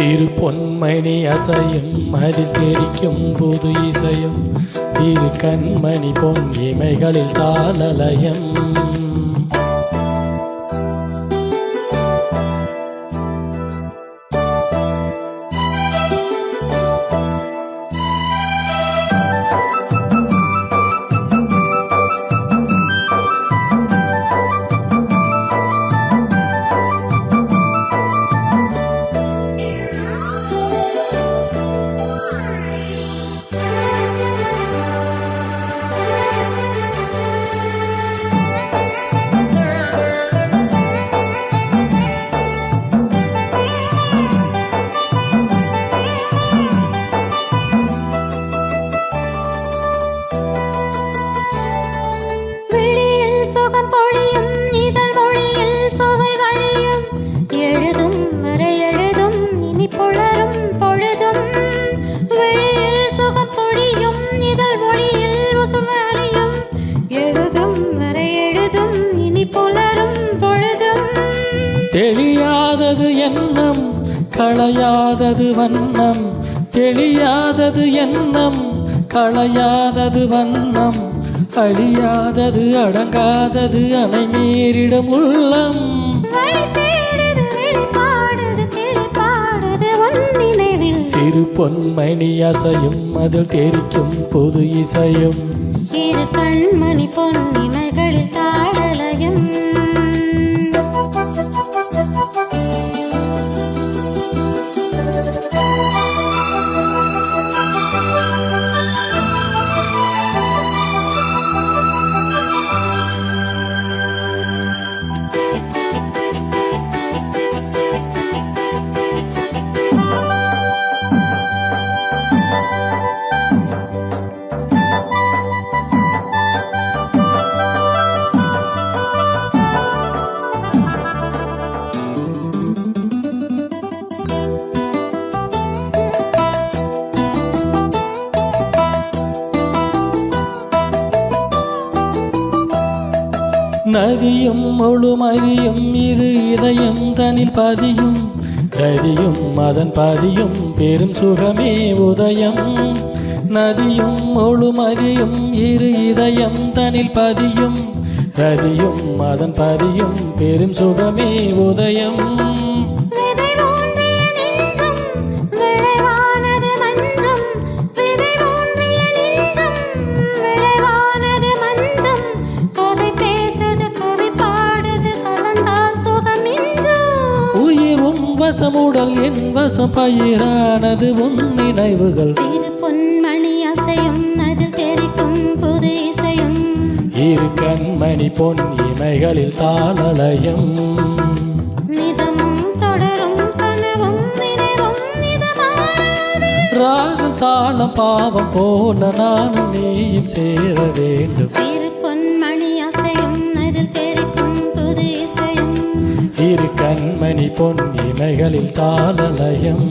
சிறு பொன்மணி அசையும் அதில் தெரிக்கும் புது இசையும் இரு கண்மணி பொன் இமைகளில் தாளலயம். தெளியாதது எண்ணம் களையாதது வண்ணம், தெளியாதது எண்ணம் களையாதது வண்ணம், அழியாதது அடங்காதது அணை மீறிடும் உள்ளம். சிறு பொன்மணி அசையும் அதில் தெரிக்கும் புது இசையும் இரு கண்மணி பொன் இமைகளில் தாளலயம். நதியும் முழுமதியும் இரு இதயம் தனில் பதியும், நதியும் அதன் பதியும் பெரும் சுகமே உதயம். நதியும் முழுமதியும் இரு இதயம் தனில் பதியும், நதியும் அதன் பதியும் பெரும் சுகமே உதயம். வசமுடல் என் வசம் பயிரானது உன் நினைவுகள். சிறு பொன்மணி அசையும் அதில் தெரிக்கும் புது இசையும் இரு கண்மணி பொன் இமைகளில் தாளலயம். நிதமும் தொடரும் கனவும் நினைவும் நிதமாறாது. ராகம் தாளம் பாவம் போல நானும் நீயும் சேர வேண்டும். சிறு பொன்மணி அசையும் அதில் தெரிக்கும் புது இசையும் இரு கண்மணி பொன் இமைகளில் தாளலயம்.